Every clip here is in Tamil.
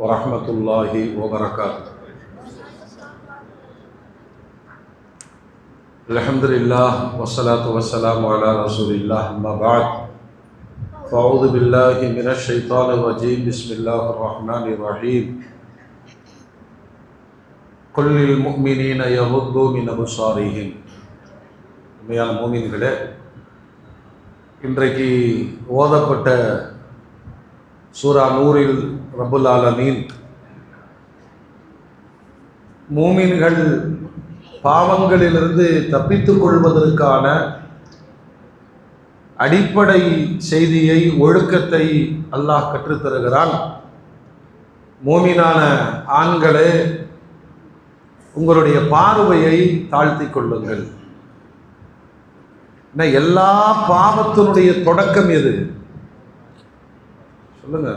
வரஹ்மத்துல்லாஹி வபரகாத்துஹு. அல்ஹம்துலில்லாஹ் வஸ்ஸலாத்து வஸ்ஸலாமு அலா ரசூலில்லாஹ் அம்மா பஅத். ஃபஅஊது பில்லாஹி மினஷ் ஷைத்தானிர் ரஜீம். பிஸ்மில்லாஹிர் ரஹ்மானிர் ரஹீம். குல் லில் முஃமினீன யகுத்து மின் அப்சாரிஹிம். உண்மையான மூமின்களே, இன்றைக்கு ஓதப்பட்ட சூரா நூரில் ரப்புல் ஆலமீன் மூமின்கள் பாவங்களிலிருந்து தப்பித்துக் கொள்வதற்கான அடிப்படை செய்தியை, ஒழுக்கத்தை அல்லாஹ் கற்றுத்தருகிறான். மூமினான ஆண்களே, உங்களுடைய பார்வையை தாழ்த்திக் கொள்ளுங்கள். எல்லா பாவத்தினுடைய தொடக்கம் எது சொல்லுங்க?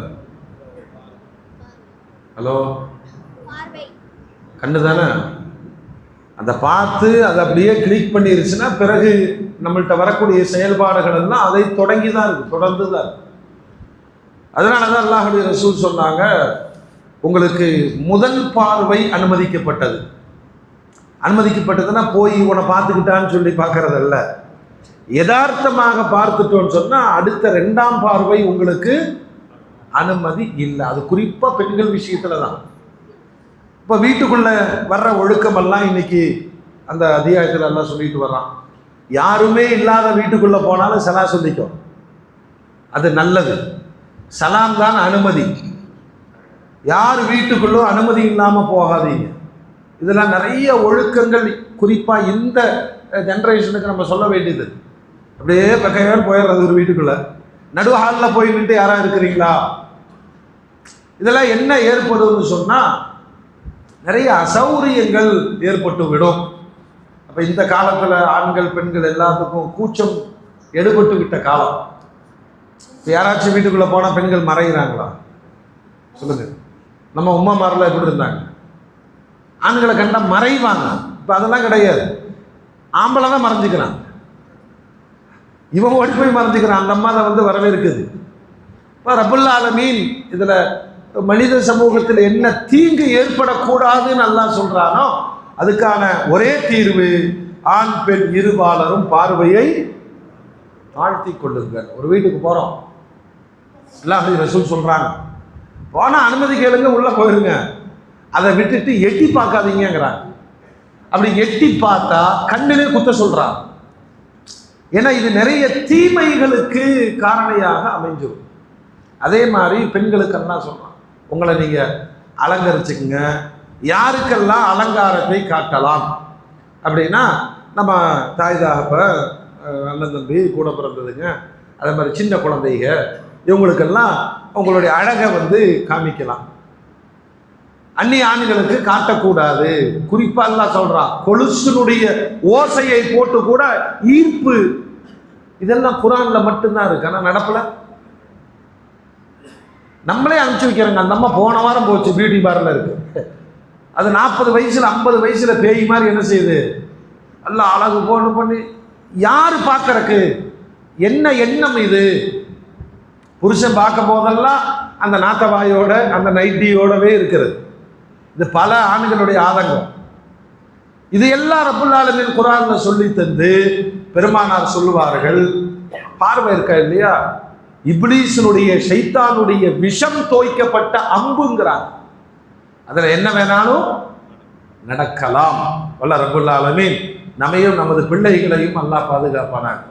ஹலோ, கண்ணு தானே? அதை பார்த்து அதை அப்படியே கிளிக் பண்ணிருச்சுன்னா பிறகு நம்மள்கிட்ட வரக்கூடிய செயல்பாடுகள் எல்லாம் அதை தொடங்கி தான் இருக்கு, தொடர்ந்து தான் இருக்கு. அதனால தான் அல்லாஹ்வுடைய ரசூல் சொன்னாங்க, உங்களுக்கு முதல் பார்வை அனுமதிக்கப்பட்டது. அனுமதிக்கப்பட்டதுன்னா போய் உன்னை பார்த்துக்கிட்டான்னு சொல்லி பார்க்கறதல்ல, யதார்த்தமாக பார்த்துட்டோன்னு சொன்னால் அடுத்த ரெண்டாம் பார்வை உங்களுக்கு அனுமதி இல்லை. அது குறிப்பாக பெண்கள் விஷயத்தில் தான். இப்போ வீட்டுக்குள்ளே வர்ற ஒழுக்கமெல்லாம் இன்னைக்கு அந்த அத்தியாயத்தில் எல்லாம் சொல்லிட்டு வர்றான். யாருமே இல்லாத வீட்டுக்குள்ளே போனாலும் சலாம் சொல்லிக்கும், அது நல்லது. சலாம் தான் அனுமதி. யார் வீட்டுக்குள்ளோ அனுமதி இல்லாமல் போகாதீங்க. இதெல்லாம் நிறைய ஒழுக்கங்கள் குறிப்பாக இந்த ஜென்ரேஷனுக்கு நம்ம சொல்ல வேண்டியது. அப்படியே பக்கையால் போயிடுறது ஒரு வீட்டுக்குள்ளே. நடு ஹாலில் போய் நின்று யாராக இருக்கிறீங்களா? இதெல்லாம் என்ன ஏற்படும்னு சொன்னால் நிறைய அசௌரியங்கள் ஏற்பட்டு விடும். அப்போ இந்த காலத்தில் ஆண்கள் பெண்கள் எல்லாத்துக்கும் கூச்சம் எடுபட்டு விட்ட காலம். இப்போ யாராச்சும் வீட்டுக்குள்ளே போனால் பெண்கள் மறைகிறாங்களா? சொல்லுங்கள். நம்ம உம்மாமாரெலாம் எப்படி இருந்தாங்க? ஆண்களை கண்டா மறைவாங்க. இப்போ அதெல்லாம் கிடையாது. ஆம்பளை தான் மறைஞ்சிக்கிறான், இவன் ஓடி போய் மறைஞ்சிக்கிறான். அந்த அம்மா தான் வரவேற்குது. இப்போ ரப்புல் ஆலமீன் இதில் மனித சமூகத்தில் என்ன தீங்கு ஏற்படக்கூடாதுன்னு அல்லாஹ் சொல்றானோ அதுக்கான ஒரே தீர்வு, ஆண் பெண் இருபாலரும் பார்வையை தாழ்த்தி கொள்ளுங்கள். ஒரு வீட்டுக்கு போகிறோம், அல்லாஹ்வுடைய ரசூல் சொல்றாங்க, போனால் அனுமதி கேளுங்க, உள்ளே போயிருங்க, அதை விட்டுட்டு எட்டி பார்க்காதீங்கிறாங்க. அப்படி எட்டி பார்த்தா கண்ணிலே குத்த சொல்றாங்க. ஏன்னா இது நிறைய தீமைகளுக்கு காரணியாக அமைஞ்சிடும். அதே மாதிரி பெண்களுக்கெல்லாம் சொல்றான், உங்களை நீங்க அலங்கரிச்சுக்குங்க. யாருக்கெல்லாம் அலங்காரத்தை காட்டலாம் அப்படின்னா, நம்ம தாய் தகப்ப, அண்ணன் தம்பி, கூட பிறந்ததுங்க, அதே மாதிரி சின்ன குழந்தைங்க, இவங்களுக்கெல்லாம் உங்களுடைய அழகை காமிக்கலாம். அந்நிய ஆண்களுக்கு காட்டக்கூடாது. குறிப்பா எல்லாம் சொல்றான், கொலுசினுடைய ஓசையை போட்டு கூட ஈர்ப்பு. இதெல்லாம் குர்ஆன்ல மட்டும்தான் இருக்கு, ஆனா நடப்புல நம்மளே அனுப்பிச்சு வைக்கிறோங்க. அந்த அம்மா போன வாரம் போச்சு, பியூட்டி பார்லர் இருக்கு. அது 40 வயசுல 50 வயசுல பேய் மாதிரி என்ன செய்யுது, எல்லாம் அழகு போன பண்ணி யாரு பார்க்கறக்கு? என்ன எண்ணம் இது? புருஷன் பார்க்க போதெல்லாம் அந்த நாத்தவாயோட அந்த நைட்டியோடவே இருக்கிறது. இது பல ஆண்களுடைய ஆதங்கம். இது எல்லாம் ரப்புல் ஆலமீன் குர்ஆன்ல சொல்லி தந்து பெருமானார் சொல்லுவார்கள், பார்வை இருக்கா இல்லையா, இப்லீஸினுடைய ஷைத்தானுடைய விஷம் தோய்க்கப்பட்ட அம்புங்கிறார். அதுல என்ன வேணாலும் நடக்கலாம். வல்ல ரப்புல் ஆலமீன் நம்மையும் நமது பிள்ளைகளையும் அல்லாஹ் பாதுகாப்பானாங்க.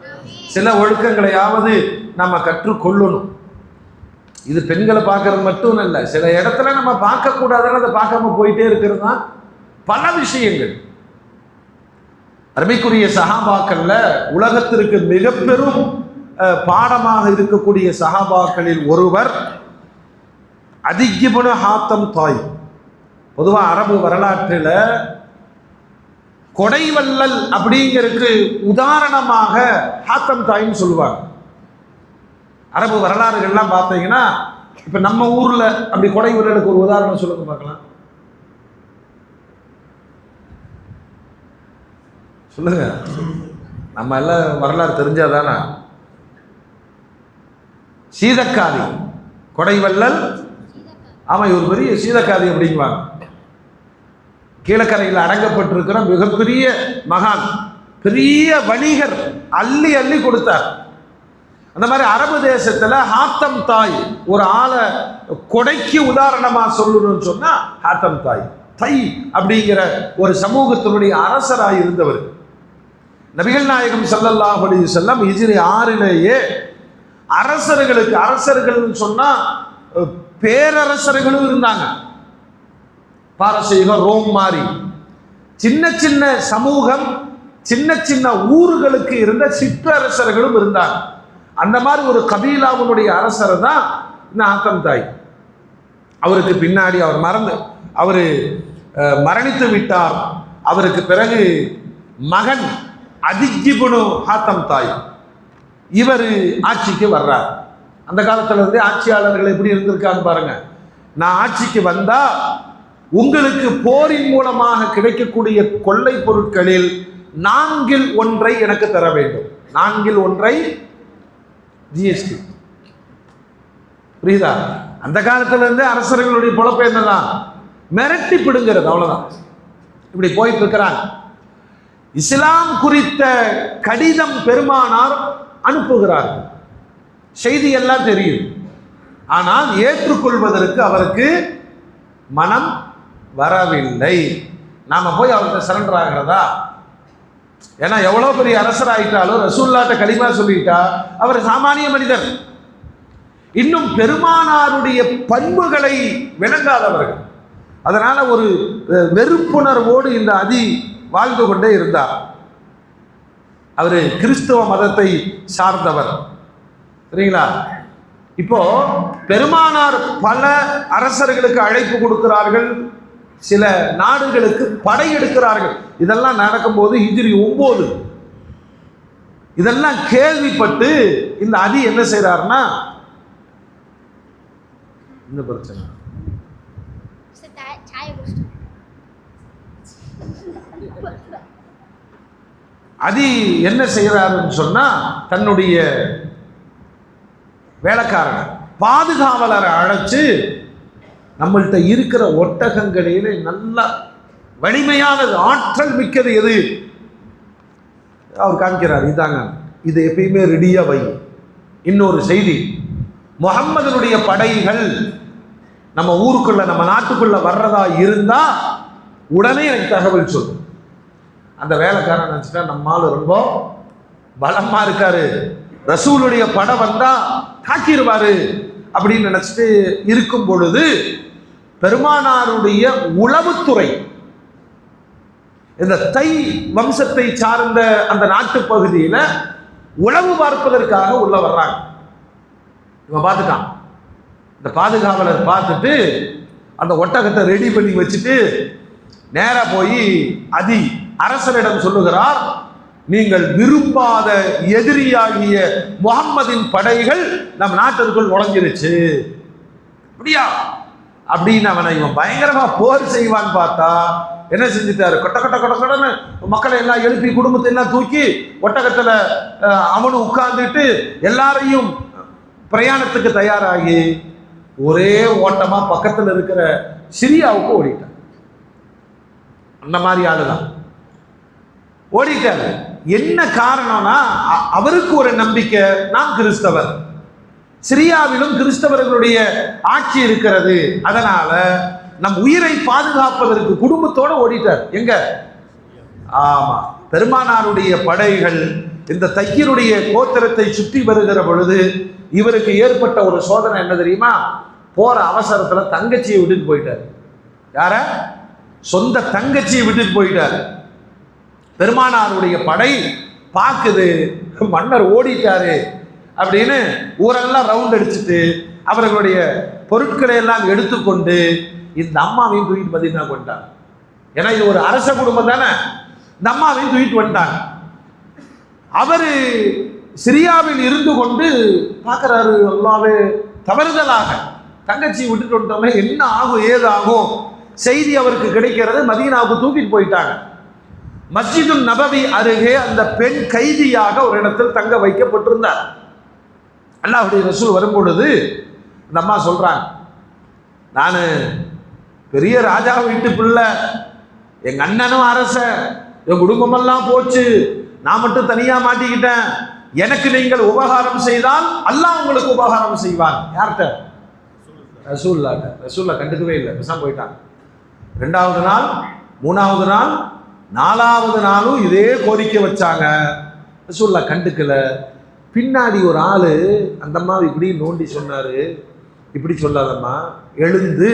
சில ஒழுக்கங்களையாவது நம்ம கற்றுக்கொள்ளணும். இது பெண்களை பார்க்கறது மட்டும் இல்லை, சில இடத்துல நம்ம பார்க்கக்கூடாதுன்னு அதை பார்க்காம போயிட்டே இருக்கிறது தான் பல விஷயங்கள். அருமைக்குரிய சஹாபாக்கள்ல உலகத்திற்கு மிக பெரும் பாடமாக இருக்கக்கூடிய சஹாபாக்களில் ஒருவர் அதி இப்னு ஹாத்தம் தாய். பொதுவாக அரபு வரலாற்றில் கொடைவள்ளல் அப்படிங்கிறதுக்கு உதாரணமாக ஹாத்தம் தாயின்னு சொல்லுவாங்க. அரபு வரலாறுகள்லாம் பார்த்தீங்கன்னா, இப்போ நம்ம ஊரில் அப்படி கொடைவள்ளலுக்கு ஒரு உதாரணம் சொல்லுங்க பார்க்கலாம். சொல்லுங்க, நம்ம எல்லாம் வரலாறு தெரிஞ்சாதானா? சீதக்காதி, கொடைவள்ளல் ஆமா, இவர் பெரிய சீதக்காதி அப்படிங்குவாங்க. கீழக்கரையில் அடங்கப்பட்டிருக்கிற மிகப்பெரிய மகான், பெரிய வணிகர், அள்ளி அள்ளி கொடுத்தார். அந்த மாதிரி அரபு தேசத்துல ஹாத்தம் தாய் ஒரு ஆளை கொடைக்கு உதாரணமா சொல்லணும்னு சொன்னா ஹாத்தம் தாய் தை அப்படிங்கிற ஒரு சமூகத்தினுடைய அரசராக இருந்தவர். நபிகள் நாயகம் ஸல்லல்லாஹு அலைஹி வஸல்லம் ஹிஜ்ரி 6லேயே அரசர்களுக்கு, அரசர்கள்னு சொன்னா பேரரசர்களும் இருந்தாங்க. பாரசீகம், ரோம் மாதிரி சின்ன சின்ன சமூகம், சின்ன சின்ன ஊர்களுக்கு இருந்த சிற்றரசர்களும் இருந்தாங்க. அந்த மாதிரி ஒரு கபீலாவுடைய அரசர் தான் இந்த ஆத்தம் தாய். அவருக்கு பின்னாடி அவர் மரணித்து விட்டார். அவருக்கு பிறகு மகன் அதிஜிபுனு ஹாத்தம் தாய் இவர் ஆட்சிக்கு வர்றார். அந்த காலத்துல இருந்தே ஆட்சியாளர்கள் எப்படி இருந்திருக்காங்க பாருங்க. நான் ஆட்சிக்கு வந்தா உங்களுக்கு போரின் மூலமாக கிடைக்கக்கூடிய கொள்ளை பொருட்களில் 4ல் 1 எனக்கு தர வேண்டும். 4ல் 1 ஜிஎஸ்டி. புரியுதா? அந்த காலத்துல இருந்து அரசர்களுடைய பொழப்பு என்னதான்? மிரட்டி பிடுங்கிறது, அவ்வளவுதான். இப்படி போயிட்டு இருக்கிறாங்க. இஸ்லாம் குறித்த கடிதம் பெருமானார் அனுப்புகிறார்கள். செய்தி எல்லாம் தெரியும். ஆனால் ஏற்றுக்கொள்வதற்கு அவருக்கு மனம் வரவில்லை. நாம போய் அவர்கிட்ட சரண்டர் ஆகிறதா? ஏன்னா எவ்வளவு பெரிய அரசர் ஆயிட்டாலும் ரசூலுல்லாஹ்ட்ட கலிமா சொல்லிட்டா அவர் சாமானிய மனிதர். இன்னும் பெருமானாருடைய பண்புகளை விளங்காதவர்கள். அதனால ஒரு வெறுப்புணர்வோடு இந்த அதி வாழ்ந்து கொண்டே இருந்தார். அவரு கிறிஸ்துவ மதத்தை சார்ந்தவர். சரிங்களா? இப்போ பெருமானார் பல அரசர்களுக்கு அழைப்பு கொடுக்கிறார்கள், சில நாடுகளுக்கு படையெடுக்கிறார்கள். இதெல்லாம் நடக்கும்போது ஹிஜ்ரி 9. இதெல்லாம் கேள்விப்பட்டு இந்த அதி என்ன செய்யறாருன்னா, இந்த பிரச்சனை அதி என்ன செய்யறாருன்னு சொன்னா, தன்னுடைய வேலைக்காரனை பாதுகாவலரை அழைச்சு, நம்மள்கிட்ட இருக்கிற ஒட்டகங்களிலே நல்ல வலிமையானது, ஆற்றல் மிக்கது எது அவர் காமிக்கிறார். இதாங்க, இது எப்பயுமே ரெடியா வை. இன்னொரு செய்தி, முஹம்மதுடைய படைகள் நம்ம ஊருக்குள்ள, நம்ம நாட்டுக்குள்ள வர்றதா இருந்தா உடனே எனக்கு தகவல் சொல்லு. அந்த வேலைக்காரன் நினைச்சிட்டா நம்மால் ரொம்ப பலமா இருக்காரு, ரசூலுடைய படம் வந்தா தாக்கிடுவாரு அப்படின்னு நினைச்சிட்டு இருக்கும் பொழுது, பெருமானாருடைய உளவுத்துறை இந்த தை வம்சத்தை சார்ந்த அந்த நாட்டு பகுதியில உளவு பார்ப்பதற்காக உள்ள வர்றாங்க. இவன் பார்த்துட்டான். இந்த பாதுகாவலர் பார்த்துட்டு அந்த ஒட்டகத்தை ரெடி பண்ணி வச்சுட்டு நேரா போய் அதி அரசரிடம் சொல்லுகிறார், நீங்கள் விரும்பாத எதிரியாகிய முஹம்மதின் படைகள் நம் நாட்டிற்குள் நுழைஞ்சிருச்சு. அப்படியா அப்படின்னு அவனை இவன் பயங்கரமா போர் செய்வான்னு பார்த்தா என்ன செஞ்சுட்டாரு, கொட்ட கொட்ட கொட்ட கொட்டன்னு மக்களை எல்லாம் எழுப்பி குடும்பத்தை எல்லாம் தூக்கி ஒட்டகத்துல அவனும் உட்கார்ந்துட்டு எல்லாரையும் பிரயாணத்துக்கு தயாராகி ஒரே ஓட்டமா பக்கத்துல இருக்கிற சிரியாவுக்கு ஓடிட்டான். அந்த மாதிரி ஆளுதான் ஓடிட்டாரு. என்ன காரணம்னா, அவருக்கு ஒரு நம்பிக்கை, நான் கிறிஸ்தவர், சிரியாவிலும் கிறிஸ்தவர்களுடைய ஆட்சி இருக்கிறது, அதனால நம் உயிரை பாதுகாப்பதற்கு குடும்பத்தோட ஓடிட்டார். எங்க? ஆமா, பெருமானாருடைய படைகள் இந்த தையருடைய கோத்திரத்தை சுற்றி வருகிற பொழுது இவருக்கு ஏற்பட்ட ஒரு சோதனை என்ன தெரியுமா? போற அவசரத்துல தங்கச்சியை விட்டுட்டு போயிட்டார். யார? சொந்த தங்கச்சியை விட்டுட்டு போயிட்டார். பெருமானாருடைய படை பார்க்குது, மன்னர் ஓடிட்டாரு அப்படின்னு ஊரெல்லாம் ரவுண்ட் அடிச்சுட்டு அவர்களுடைய பொருட்களை எல்லாம் எடுத்துக்கொண்டு இந்த அம்மாவையும் தூக்கிட்டு மதீனா கொண்டாங்க. ஏன்னா இது ஒரு அரச குடும்பம் தானே. இந்த அம்மாவையும் தூக்கிட்டு வந்துட்டாங்க. அவரு சிரியாவில் இருந்து கொண்டு பார்க்கிறாரு, அல்லாவே தவறுதலாக தங்கச்சி விட்டுட்டு வந்துட்டோமே, என்ன ஆகும் ஏதாகும் செய்தி அவருக்கு கிடைக்கிறது. மதீனாவுக்கு தூக்கிட்டு போயிட்டாங்க. மஸ்ஜிது நபவி அருகே அந்த பெண் கைதியாக ஒரு இடத்தில் தங்க வைக்கப்பட்டிருந்தார். அல்லாஹ்வுடைய ரசூல் வரும்பொழுது அந்த அம்மா சொல்றாங்க, நான் பெரிய ராஜா வீட்டு பிள்ளை, எங்க அண்ணனும் அரசன், என் குடும்பமெல்லாம் போச்சு, நான் மட்டும் தனியா மாட்டிக்கிட்டேன், எனக்கு நீங்கள் உபகாரம் செய்தால் அல்லாஹ் உங்களுக்கு உபகாரம் செய்வான். யார்கிட்ட? ரசூலுல்லாஹ்ட்ட. ரசூலுல்லாஹ் கண்டுக்கவே இல்லை, பேசாம போயிட்டாங்க. 2வது நாள், 3வது நாள், 4வது நாளும் இதே கோரிக்கை வச்சாங்க. ரசூலுல்லாஹ் கண்டுக்கல. பின்னாடி ஒரு ஆளு அந்த அம்மா இப்படி நோண்டி சொன்னாரு, இப்படி சொல்லாதம்மா, எழுந்து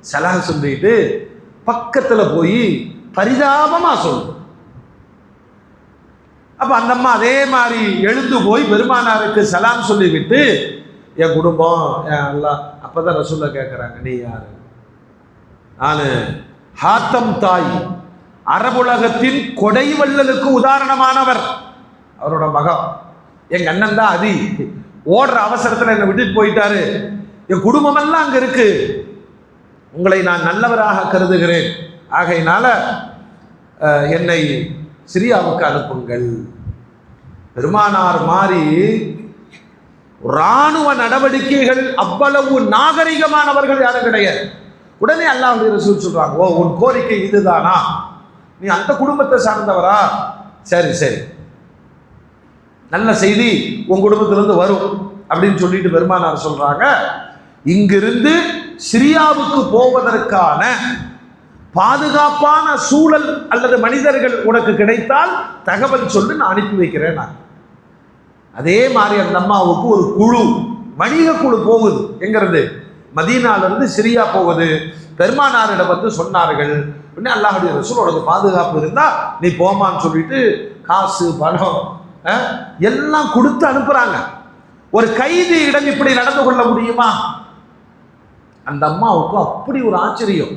சலாம் சொல்லிட்டு பக்கத்துல போய் பரிதாபமா சொல்லு. அப்ப அந்த அம்மா அதே மாதிரி எழுந்து போய் பெருமானாருக்கு சலாம் சொல்லிவிட்டு, என் குடும்பம், என் அல்லா. அப்பதான் ரசூலுல்லாஹ் கேட்கிறாங்க, நீ யாரு? நானு ஹாத்தம் தாய், அரபுலகத்தின் கொடை வள்ளலுக்கு உதாரணமானவர், அவரோட மகன். எங்க அண்ணன் தான் அதி, ஓடுற அவசரத்துல என்னை விட்டுட்டு போயிட்டாரு, என் குடும்பம் எல்லாம் அங்க இருக்கு, உங்களை நான் நல்லவராக கருதுகிறேன், ஆகையினால என்னை சிரியாவுக்கு அனுப்புங்கள். பெருமானார் மாறி இராணுவ நடவடிக்கைகள் அவ்வளவு நாகரிகமானவர்கள் யாரும் கிடையாது. உடனே அல்லாஹ்வுடைய ரசூல் சொல்றாங்க, ஓ உன் கோரிக்கை இதுதானா, நீ அந்த குடும்பத்தை சார்ந்தவரா, சரி சரி, நல்ல செய்தி உன் குடும்பத்திலிருந்து வரும் அப்படின்னு சொல்லிட்டு பெருமானார் சொல்றாங்க, இங்கிருந்து சிரியாவுக்கு போவதற்கான பாதுகாப்பான சூழல் அல்லது மனிதர்கள் உனக்கு கிடைத்தால் தகவல் சொல்லு, நான் அனுப்பி வைக்கிறேன். நான் அதே மாதிரி அந்த அம்மாவுக்கு ஒரு குழு, வணிக குழு போகுது. எங்கிறது? மதீனால இருந்து சிரியா போகுது. பெருமானாரிடம் வந்து சொன்னார்கள், உடனே அல்லாஹ்வுடைய ரசூல் உனக்கு பாதுகாப்பு இருந்தா நீ போமான்னு சொல்லிட்டு காசு பணம் எல்லாம் கொடுத்து அனுப்புறாங்க. ஒரு கைதியிடம் இப்படி நடந்து கொள்ள முடியுமா? அந்த அம்மாவுக்கு அப்படி ஒரு ஆச்சரியம்.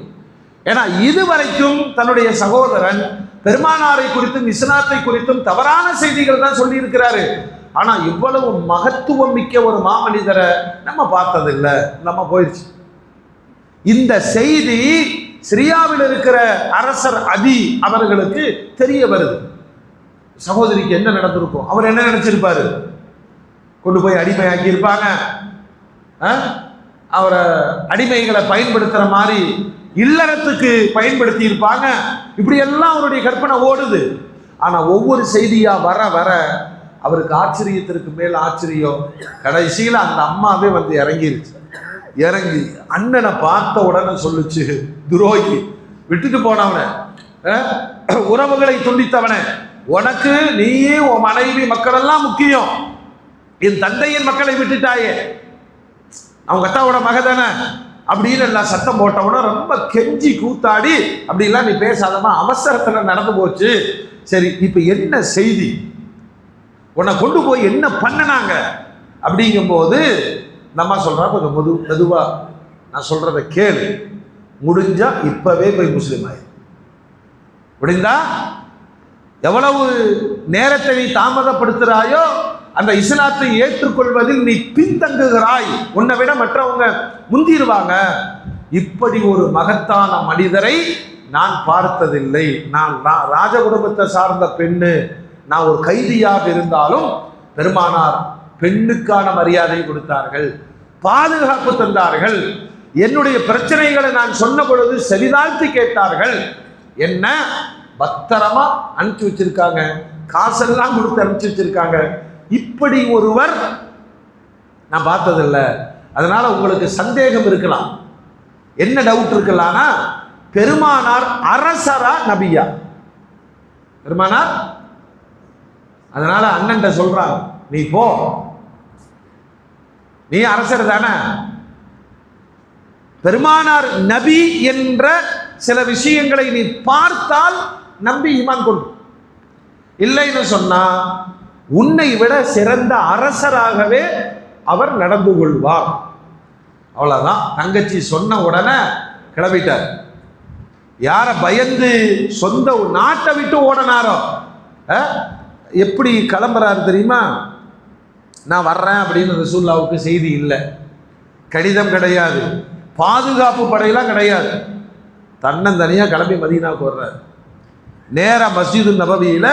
ஏன்னா இதுவரைக்கும் தன்னுடைய சகோதரன் பெருமானாரை குறித்தும் இஸ்லாத்தை குறித்தும் தவறான செய்திகள் தான் சொல்லி இருக்கிறாரு. ஆனா இவ்வளவு மகத்துவம் மிக்க ஒரு மாமனிதரை நம்ம பார்த்ததில்லை, நம்ம போயிடுச்சு. இந்த செய்தி சிரியாவில் இருக்கிற அரசர் அதி அவர்களுக்கு தெரிய வருது. சகோதரிக்கு என்ன நடந்திருக்கும், அவர் என்ன நினைச்சிருப்பாரு? கொண்டு போய் அடிமையாக்கி இருப்பாங்க, அவரை அடிமைகளை பயன்படுத்துற மாதிரி இல்லறத்துக்கு பயன்படுத்தி இருப்பாங்க, இப்படி எல்லாம் அவருடைய கற்பனை ஓடுது. ஆனா ஒவ்வொரு செய்தியா வர வர அவருக்கு ஆச்சரியத்திற்கு மேல் ஆச்சரியம். கடைசியில் அந்த அம்மாவே வந்து இறங்கிருச்சு. இறங்கி அண்ணனை பார்த்த உடனே சொல்லுச்சு, துரோகி, விட்டுட்டு போனவன, உறவுகளை துண்டித்தவன, உனக்கு நீயே உன் மனைவி மக்கள் எல்லாம் முக்கியம், என் தந்தையின் மக்களை விட்டுட்டாயே, அவங்க அத்தாவோட மக தானே அப்படின்னு எல்லாம் சத்தம் போட்டவன ரொம்ப கெஞ்சி கூத்தாடி, அப்படிலாம் நீ பேசாதமா, அவசரத்துல நடந்து போச்சு. சரி இப்ப என்ன செய்தி, உன்னை கொண்டு போய் என்ன பண்ணனாங்க அப்படிங்கும் போது நம்ம சொல்றா, கொஞ்சம் மெதுவா நான் சொல்றத கேளு, முடிஞ்சா இப்பவே போய் முஸ்லீம் ஆயிரு, முடிந்தா எவ்வளவு நேரத்தை நீ தாமதப்படுத்துறாயோ அந்த இஸ்லாத்தை ஏற்றுக்கொள்வதில் நீ பின்தங்குகிறாய், உன்னை விட மற்றவங்க முந்திருவாங்க. இப்படி ஒரு மகத்தான மனிதரை நான் பார்த்ததில்லை. நான் ராஜ குடும்பத்தை சார்ந்த பெண்ணு, நான் ஒரு கைதியாக இருந்தாலும் பெருமானார் பெண்ணுக்கான மரியாதை கொடுத்தார்கள், பாதுகாப்பு தந்தார்கள், என்னுடைய பிரச்சனைகளை நான் சொன்ன பொழுது செவிதாழ்த்தி கேட்டார்கள், என்ன பத்திரமா அனுப்பிச்சு வச்சிருக்காங்க, காசெல்லாம் கொடுத்து அனுப்பிச்சு வச்சிருக்காங்க. இப்படி ஒருவர் நான் பார்த்ததில்லை. அதனால உங்களுக்கு சந்தேகம் இருக்கலாம், என்ன டவுட் இருக்கலாம்னா, பெருமானார் அரசரா நபியா? பெருமானார் அதனால அண்ணன்ட்ட சொல்றாங்க, நீ போ, நீ அரசர் தானே, பெருமானார் நபி என்ற சில விஷயங்களை நீ பார்த்தால் நம்பி ஈமான் கொண்டு, இல்லைன்னு சொன்னா உன்னை விட சிறந்த அரசராகவே அவர் நடந்து கொள்வார். அவ்வளவுதான். தங்கச்சி சொன்ன உடனே கிளம்பிட்டார். யார பயந்து சொந்த நாட்டை விட்டு ஓடனாரோ, எப்படி கிளம்புறாரு தெரியுமா? நான் வர்றேன் அப்படின்னு ரசூலுல்லாஹ்வுக்கு செய்தி இல்லை, கடிதம் கிடையாது, பாதுகாப்பு படையெல்லாம் கிடையாது, தன்னந்தனியா கிளம்பி மதீனாவுக்கு வர்றார். நேரா மஸ்ஜிது நபவியில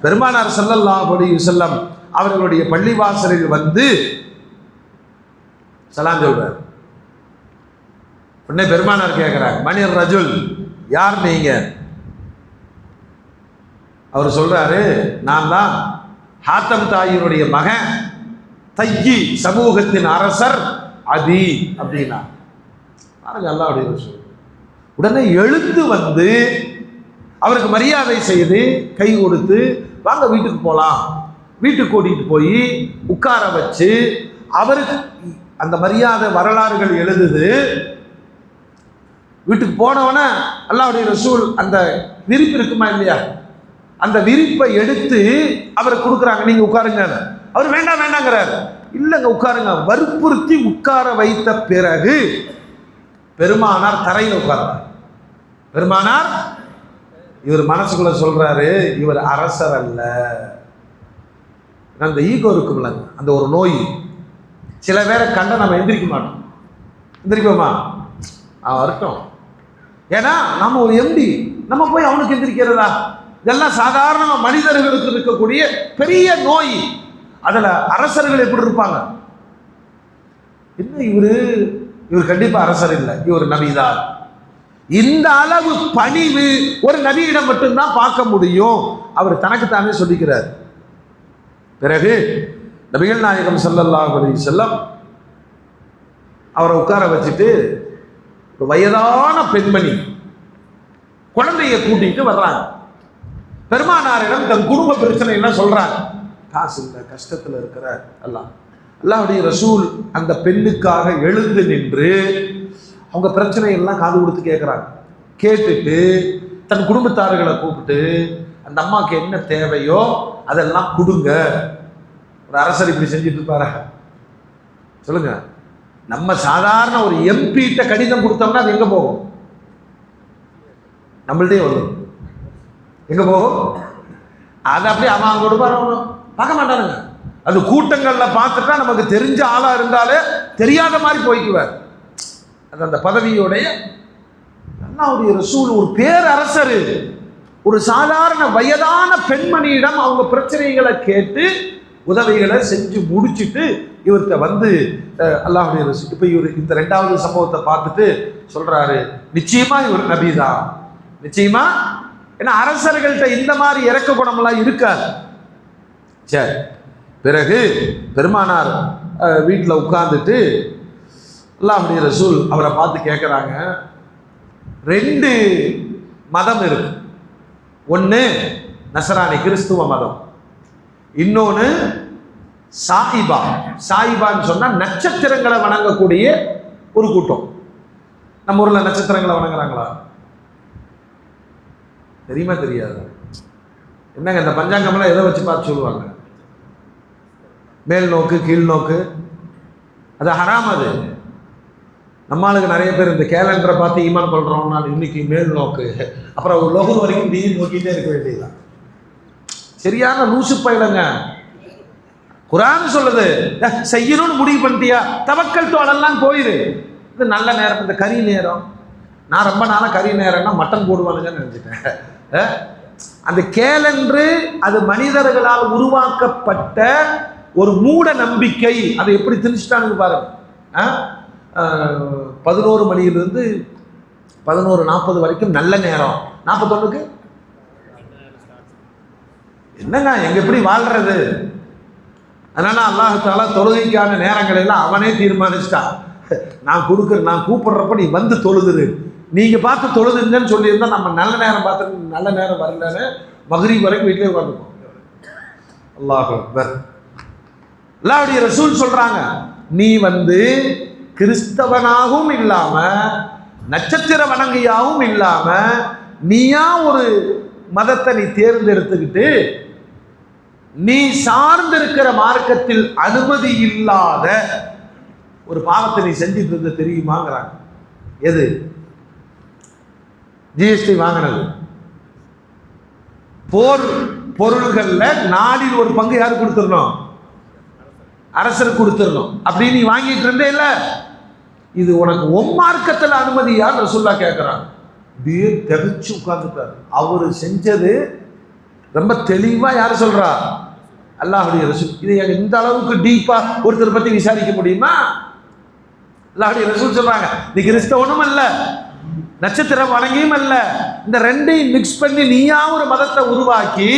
பெருமானார் ஸல்லல்லாஹு அலைஹி வஸல்லம் அவர்களுடைய பள்ளிவாசலில் வந்து சலாம் சொல்றார். உடனே பெருமானார் கேட்கிறாங்க, மணிர் ரஜுல், யார் நீங்க? அவர் சொல்றாரு, நான் தான் ஹாத்தம் தாயினுடைய மகன், தையி சமூகத்தின் அரசர் அதி அப்படின்னா. பாருங்க அல்லாஹ்வுடைய ரசூல். உடனே எழுந்து வந்து அவருக்கு மரியாதை செய்து கை கொடுத்து, வாங்க வீட்டுக்கு போகலாம், வீட்டுக்கு கூட்டிகிட்டு போய் உட்கார வச்சு அவருக்கு அந்த மரியாதை வரலாறுகள் எழுதுது. வீட்டுக்கு போனவன அல்லாஹ்வுடைய ரசூல் அந்த விரிப்பு இருக்குமா இல்லையா, அந்த விரிப்பை எடுத்து அவருக்கு கொடுக்குறாங்க, நீங்க உட்காருங்க. அவர் வேண்டாம் வேண்டாங்கிறார். இல்லைங்க உட்காருங்க. வற்புறுத்தி உட்கார வைத்த பிறகு பெருமானார் தரையில் உட்கார்றார். பெருமானார் இவர் மனசுக்குள்ள சொல்றாரு, இவர் அரசர் அல்ல. அந்த ஈகோ இருக்கும்ல, அந்த ஒரு நோய். சில பேரை கண்ட நம்ம எந்திரிக்க மாட்டோம். எந்திரிப்போமா? வரட்டும். ஏன்னா நம்ம ஒரு எம்டி, நம்ம போய் அவனுக்கு எந்திரிக்கிறதா? இதெல்லாம் சாதாரண மனிதர்களுக்கு இருக்கக்கூடிய பெரிய நோய். அதுல அரசர்கள் எப்படி இருப்பாங்க? என்ன இவர் கண்டிப்பா அரசர் இல்லை, இவர் நபிதான். இந்த அளவு பணிவு ஒரு நபியிடம் மட்டும்தான் பார்க்க முடியும். அவர் தனக்குத்தானே சொல்லிக்கிறார். பிறகு நபிகள் நாயகம் ஸல்லல்லாஹு அலைஹி வஸல்லம் அவரை உட்கார வச்சுட்டு, ஒரு வயதான பெண்மணி குழந்தையை கூட்டிட்டு வர்றாங்க. பெருமானாரிடம் தன் குடும்ப பிரச்சனை எல்லாம் சொல்றாங்க. காசு இல்லை, கஷ்டத்தில் இருக்கிறார். அல்லாஹ்வுடைய ரசூல் அந்த பெண்ணுக்காக எழுந்து நின்று அவங்க பிரச்சனையெல்லாம் காது கொடுத்து கேட்குறாங்க. கேட்டுட்டு தன் குடும்பத்தார்களை கூப்பிட்டு, அந்த அம்மாவுக்கு என்ன தேவையோ அதெல்லாம் கொடுங்க. ஒரு அரசர் இப்படி செஞ்சுட்டு இருப்பார? சொல்லுங்க. நம்ம சாதாரண ஒரு எம்பிட்ட கடிதம் கொடுத்தோம்னா அது எங்க போகும்? நம்மள்டே வரும். எங்க போகும்? அது அப்படியே அவன் கொடுப்பாரு, பார்க்க மாட்டானுங்க. அது கூட்டங்கள்ல பார்த்துட்டா நமக்கு தெரிஞ்ச ஆளா இருந்தாலே தெரியாத மாதிரி போய்க்குவார். அது அந்த பதவியோடைய. அல்லாஹ்வுடைய ரசூல் ஒரு பேரரசர், ஒரு சாதாரண வயதான பெண்மணியிடம் அவங்க பிரச்சனைகளை கேட்டு உதவிகளை செஞ்சு முடிச்சுட்டு இவர்கிட்ட வந்து அல்லாஹ்வுடைய ரசூல் இப்போ இவர் இந்த ரெண்டாவது சம்பவத்தை பார்த்துட்டு சொல்றாரு, நிச்சயமா இவர் நபிதான், நிச்சயமா. ஏன்னா அரசர்கள்ட்ட இந்த மாதிரி இறக்க குணமெல்லாம் இருக்காது. சரி, பிறகு பெருமானார் வீட்டில் உட்கார்ந்துட்டு அல்லாஹ்வுடைய ரசூல் அவரை பார்த்து கேட்குறாங்க, 2 மதம் இருக்கு. ஒன்று நசரானி கிறிஸ்துவ மதம், இன்னொன்று சாயிபா. சாயிபான்னு சொன்னால் நட்சத்திரங்களை வணங்கக்கூடிய ஒரு கூட்டம். நம்ம ஊரில் நட்சத்திரங்களை வணங்குறாங்களா? தெரியுமா தெரியாது? என்னங்க இந்த பஞ்சாங்கம்லாம் எதை வச்சு பார்த்து சொல்லுவாங்க? மேல் நோக்கு கீழ் நோக்கு, அது ஹராம். அது நம்மளுக்கு நிறைய பேர் இந்த கேலண்டரை பார்த்து ஈமான் கொள்றோம்னா இன்னைக்கு மேல் நோக்கு, அப்புறம் ஒரு லோகம் வரைக்கும் நீர் நோக்கிட்டே இருக்க வேண்டியதுதான். சரியான லூசு பயிலங்க. குர்ஆன் சொல்லுது, செய்யணும்னு முடிவு பண்ணிட்டியா தவக்கல் தோலெல்லாம் போயிரு. இது நல்ல நேரம், இந்த கறி நேரம். நான் ரொம்ப நாளாக கறி நேரம்னா மட்டன் போடுவானுங்கன்னு நினச்சிட்டேன். அந்த கேலண்டரு அது மனிதர்களால் உருவாக்கப்பட்ட ஒரு மூட நம்பிக்கை. அதை எப்படி திணிச்சிட்டானுங்க பாருங்க. 11 மணியிலிருந்து 11:40 வரைக்கும் நல்ல நேரம், 41க்கு என்னங்க எங்க எப்படி வாழ்றது? அதனால அல்லாஹ் தஆலா தொழுகைக்கான நேரங்களை எல்லாம் அவனே தீர்மானிச்சிட்டான். நான் கூப்பிடுறப்ப நீ வந்து தொழுதுரு, நீங்க பார்த்து தொழுதுங்கன்னு சொல்லியிருந்தா நம்ம நல்ல நேரம் பார்த்து நல்ல நேரம் வரலன்னு மக்ரிப் வரைக்கும் வீட்டிலே உட்காந்துப்போம். அல்லாஹ் அக்பர். அல்லாஹ்வுடைய ரசூல் சொல்றாங்க, நீ வந்து கிறிஸ்தவனாகவும் இல்லாம நட்சத்திர வணங்கியாகவும் இல்லாம நீயா ஒரு மதத்தை நீ தேர்ந்தெடுத்துக்கிட்டு நீ சார்ந்திருக்கிற மார்க்கத்தில் அனுமதி இல்லாத ஒரு பாவத்தை நீ செஞ்சுட்டு இருந்த தெரியுமாங்கிறாங்க. எது? ஜிஎஸ்டி வாங்கினது. போர் பொருள்கள்ல நாடில் ஒரு பங்கு யாரு கொடுத்துடணும்? அரசர் கொடுத்துடணும். அப்படி நீ வாங்கிட்டு இருந்தே இல்ல, இது உனக்கு மார்க்கத்தில் அனுமதியான்னு ரசூலுல்லாஹ் கேட்கிறாங்க. அப்படியே திகச்சு உட்கார்ந்துட்டார். அவரு செஞ்சது ரொம்ப தெளிவா யாரு சொல்றா? அல்லாஹ்வுடைய ரசூல். இது இந்த அளவுக்கு டீப்பா ஒருத்தர் பத்தி விசாரிக்க முடியுமா? அல்லாஹ்வுடைய ரசூல் சொல்றாங்க, நீ கிறிஸ்தவனும் அல்ல, நட்சத்திரம் வணங்கியும் அல்ல, இந்த ரெண்டையும் மிக்ஸ் பண்ணி நீயா ஒரு மதத்தை உருவாக்கி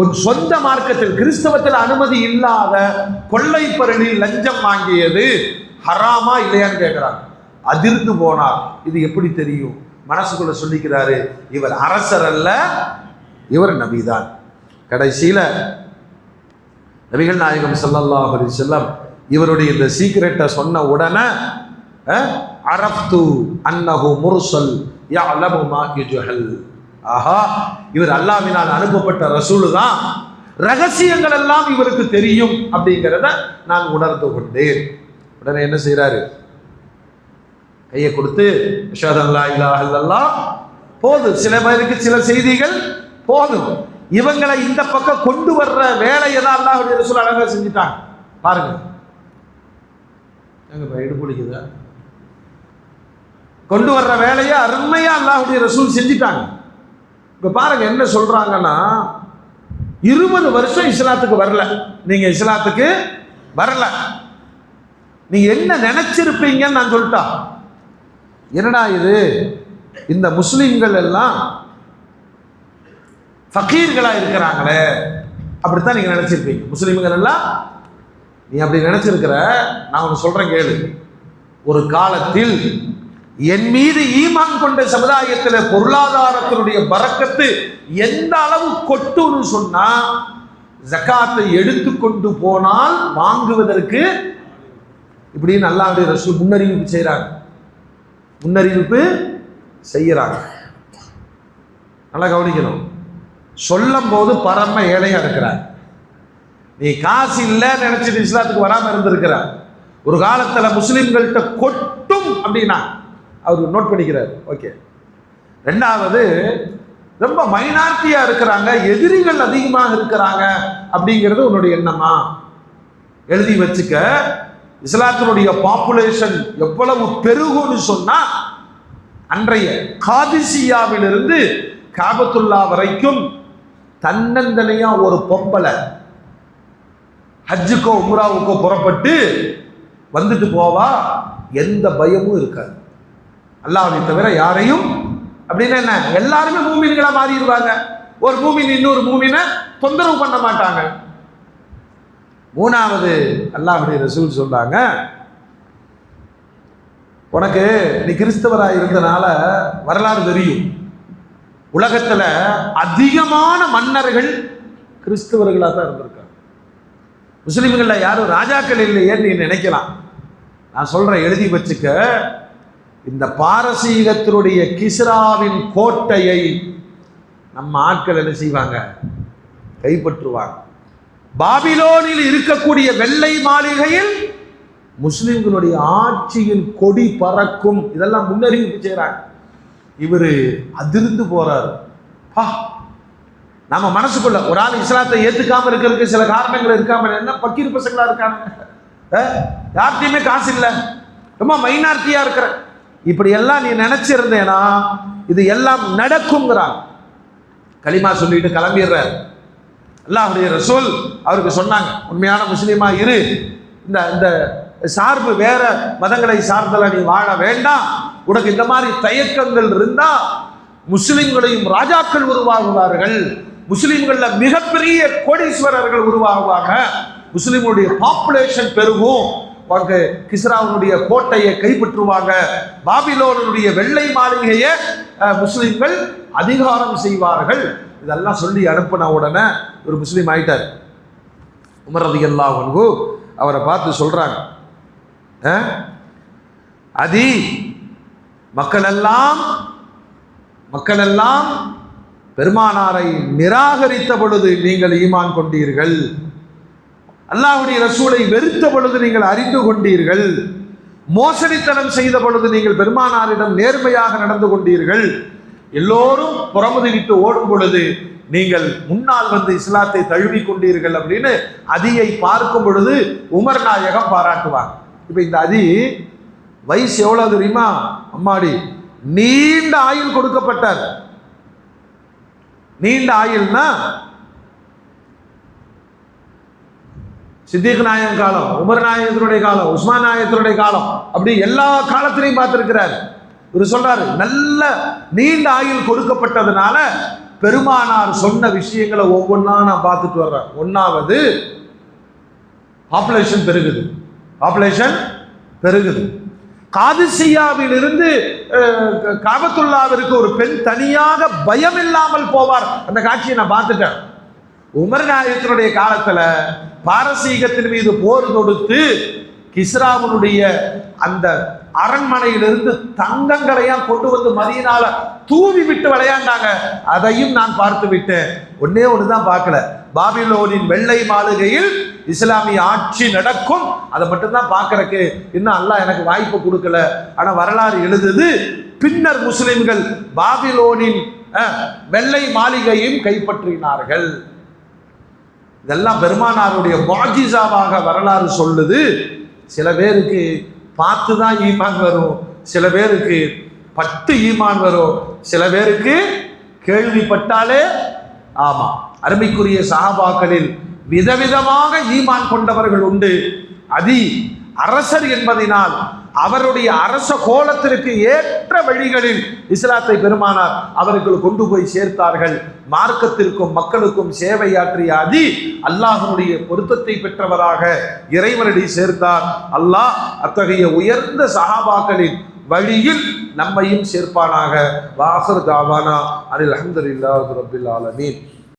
உன் சொந்த மார்க்கத்தில் கிறிஸ்தவத்தில் அனுமதி இல்லாத கொள்ளை பொருளில் லஞ்சம் வாங்கியது ஹராமா இல்லையான்னு கேட்கிறாங்க. அதிர்ந்து போனார். இது எப்படி தெரியும்? மனசுக்குள்ள சொல்லிக்கிறாரு, இவர் அரசர் அல்ல, இவர் நபிதான். கடைசியில நபிகள் நாயகம் ஸல்லல்லாஹு அலைஹி வஸல்லம் இவருடைய இந்த சீக்ரெட்டை சொன்ன உடனே அரஃப்து அன்னஹு முர்சல் யஅலமு மா யுஜஹல். ஆஹா, இவர் அல்லாஹ்வினால் அனுப்பப்பட்ட ரசூல் தான், ரகசியங்கள் எல்லாம் இவருக்கு தெரியும் அப்படிங்கிறத நான் உணர்ந்து கொண்டேன். உடனே என்ன செய்யறாரு? கையை கொடுத்து அஷ்ஹது அல்லா இலாஹ இல்லல்லாஹ் போதும். சில பேருக்கு சில செய்திகள் போதும். இவங்களை இந்த பக்கம் கொண்டு வர்ற வேலையை தான் அல்லாஹ்வுடைய ரசூல் அழகா செஞ்சுட்டாங்க. பாருங்க, எடுப்பிடிக்குதா? கொண்டு வர்ற வேலையை அருமையா அல்லாஹ்வுடைய ரசூல் செஞ்சுட்டாங்க. இப்ப பாருங்க என்ன சொல்றாங்கன்னா, 20 வருஷம் இஸ்லாத்துக்கு வரல, நீங்க இஸ்லாத்துக்கு வரல, நீங்க என்ன நினைச்சிருப்பீங்கன்னு நான் சொல்லிட்டா. என்னடா இது, இந்த முஸ்லிம்கள் எல்லாம் ஃபகீர்களா இருக்கிறாங்களே, அப்படித்தான் நீங்க நினைச்சிருப்பீங்க. முஸ்லிம்கள் எல்லாம் நீ அப்படி நினைச்சிருக்கிற. நான் ஒன்று சொல்றேன் கேளு. ஒரு காலத்தில் என் மீது ஈமான் கொண்ட சமுதாயத்தில் பொருளாதாரத்தினுடைய பரக்கத்து எந்த அளவு கொட்டுன்னு சொன்னா, ஜகாத்தை எடுத்துக்கொண்டு போனால் வாங்குவதற்கு இப்படின்னு அல்லாஹ்வுடைய ரசூல் முன்னறிவிப்பு செய்யறாங்க. முன்னறிவிப்பு செய்யறாங்க. நல்லா கவனிக்கணும். சொல்லும் போது பரம ஏழையா இருக்கிறார். நீ காசு இல்லைன்னு நினைச்சிட்டு இஸ்லாத்துக்கு வராம இருந்திருக்கிற. ஒரு காலத்துல முஸ்லிம்கள்ட்ட கொட்டும் அப்படின்னா அவர் நோட் பண்ணிக்கிறார். ஓகே. ரெண்டாவது, ரொம்ப மைனாரிட்டியா இருக்கிறாங்க, எதிரிகள் அதிகமாக இருக்கிறாங்க அப்படிங்கிறது உன்னுடைய எண்ணமா? எழுதி வச்சுக்க. இஸ்லாத்தினுடைய பாப்புலேஷன் எவ்வளவு பெருகும்னு சொன்னா, அன்றைய காதிசியாவிலிருந்து காபத்துல்லா வரைக்கும் தன்னந்தனையா ஒரு பொம்பளை ஹஜ்ஜுக்கோ உம்ராவுக்கோ புறப்பட்டு வந்துட்டு போவா, எந்த பயமும் இருக்காது. அல்லாஹ்வை தவிர யாரையும், அப்படின்னா என்ன, எல்லாருமே மூமின்களா மாறிடுவாங்க. ஒரு மூமின் இன்னொரு மூமினை தொந்தரவு பண்ண மாட்டாங்க. மூணாவது, அல்லாஹ்வுடைய ரசூல் சொல்றாங்க, உனக்கு நீ கிறிஸ்தவராக இருந்தனால வரலாறு தெரியும். உலகத்துல அதிகமான மன்னர்கள் கிறிஸ்தவர்களாக தான் இருந்திருக்காங்க. முஸ்லிம்கள்ல யாரும் ராஜாக்கள் இல்லையேன்னு நீ நினைக்கலாம். நான் சொல்றேன், எழுதி வச்சுக்க. இந்த பாரசீகத்தினுடைய கிஸ்ராவின் கோட்டையை நம்ம ஆட்கள் என்ன செய்வாங்க? கைப்பற்றுவாங்க. பாபிலோனில் இருக்கக்கூடிய வெள்ளை மாளிகையில் முஸ்லிம்களுடைய ஆட்சியின் கொடி பறக்கும். இதெல்லாம் முன்னறிவிப்பு செய்யறாங்க. இவரு அதிர்ந்து போறாரு. நம்ம மனசுக்குள்ள ஒரு ஆள் இஸ்லாத்தை ஏத்துக்காம இருக்கிறதுக்கு சில காரணங்கள் இருக்காம, என்ன பக்கீர் பசங்களா இருக்காங்க, யார்கிட்டயுமே காசு இல்லை, ரொம்ப மைனாரிட்டியா இருக்கிற, இப்படி எல்லாம் நீ நினைச்சிருந்தேனா இது எல்லாம் நடக்குங்கிறாங்க. களிமா சொல்லிட்டு கிளம்பிடுறார். அல்லாஹ்வுடைய ரசூல் அவருக்கு சொன்னாங்க, உண்மையான முஸ்லீமா இரு, இந்த இந்த சார்பு வேற மதங்களை சார்ந்தல நீ வாழ வேண்டாம். உனக்கு இந்த மாதிரி தயக்கங்கள் இருந்தா முஸ்லிம்களையும் ராஜாக்கள் உருவாகுவார்கள், முஸ்லிம்கள்ல மிகப்பெரிய கோடீஸ்வரர்கள் உருவாகுவாங்க, முஸ்லிம்களுடைய பாப்புலேஷன் பெருகும், கிஸ்ராவுடைய கோட்டையை கைப்பற்றுவாங்க, பாபிலோனுடைய வெள்ளை மாளிகையை முஸ்லிம்கள் அதிகாரம் செய்வார்கள். இதெல்லாம் சொல்லி அனுப்பின உடனே ஒரு முஸ்லீம் ஆயிட்டார். உமர் ரலியல்லாஹு அன்ஹு அவரை பார்த்து சொல்றாங்க, அதி மக்கள் எல்லாம் பெருமானாரை நிராகரித்த பொழுது நீங்கள் ஈமான் கொண்டீர்கள், அல்லாஹ்வுடைய ரசூலை வெறுத்த பொழுது நீங்கள் அறிந்து கொண்டீர்கள், மோசடித்தனம் செய்த பொழுது நீங்கள் பெருமானாரிடம் நேர்மையாக நடந்து கொண்டீர்கள், எல்லோரும் புறமுதுகிட்டு ஓடும் பொழுது நீங்கள் முன்னால் வந்து இஸ்லாத்தை தழுவி கொண்டீர்கள் அப்படின்னு அதியை பார்க்கும் பொழுது உமர் நாயகம் பாராட்டுவாங்க. இப்ப இந்த அதி வயசு எவ்வளவு தெரியுமா? அம்மாடி, நீண்ட ஆயுள் கொடுக்கப்பட்டார். நீண்ட ஆயுள்னா சித்திக் நாயகம் காலம், உமர் நாயகத்தினுடைய காலம், உஸ்மான் நாயகத்தினுடைய காலம், அப்படி எல்லா காலத்திலையும் பார்த்திருக்கிறார். இவர் சொல்றாரு, நல்ல நீண்ட ஆயுள் கொடுக்கப்பட்டதுனால பெருமானார் சொன்ன விஷயங்களை ஒவ்வொன்றா நான் பார்த்துட்டு வர்றேன். ஒன்னாவது, பாப்புலேஷன் பெருகுது. காதிசியாவில் இருந்து காபத்துல்லாவிற்கு ஒரு பெண் தனியாக பயம் இல்லாமல் போவார். அந்த காட்சியை நான் பார்த்துட்டேன். உமர் நாயகத்தினுடைய காலத்துல பாரசீகத்தின் மீது போர் தொடுத்து கிஸ்ராவுடைய அந்த அரண்மனையிலிருந்து தங்கங்களையும் கொண்டு வந்து மதீனால தூவி விட்டு விளையாண்டாங்க. அதையும் நான் பார்த்து விட்டேன். ஒன்னே ஒண்ணுதான் பார்க்கல, பாபிலோனின் வெள்ளை மாளிகையில் இஸ்லாமிய ஆட்சி நடக்கும், அதை மட்டும்தான் பார்க்கறக்கு இன்னும் அல்லாஹ் எனக்கு வாய்ப்பு கொடுக்கல. ஆனா வரலாறு எழுதுது, பின்னர் முஸ்லிம்கள் பாபிலோனின் வெள்ளை மாளிகையும் கைப்பற்றினார்கள். இதெல்லாம் பெருமானாருடைய முஅஜிஸாவாக வரலாறு சொல்லுது. சில பேருக்கு பார்த்து தான் ஈமான் வரும், சில பேருக்கு பட்டு ஈமான் வரும், சில பேருக்கு கேள்விப்பட்டாலே. ஆமா, அருமைக்குரிய சஹாபாக்களில் விதவிதமாக ஈமான் கொண்டவர்கள் உண்டு. அரசர் என்பதனால் அவருடைய அரச கோலத்திற்கு ஏற்ற வழிகளில் இஸ்லாத்தை பெருமானார் அவர்கள் கொண்டு போய் சேர்த்தார்கள். மார்க்கத்திற்கும் மக்களுக்கும் சேவையாற்றிய அல்லாஹ்வுடைய பொருத்தத்தை பெற்றவராக இறைவனடி சேர்ந்தார். அல்லாஹ் அத்தகைய உயர்ந்த சஹாபாக்களின் வழியில் நம்மையும் சேர்ப்பானாக. வாஹிர் தாவானா அனில் அல்ஹம்துலில்லாஹி ரப்பில் ஆலமீன்.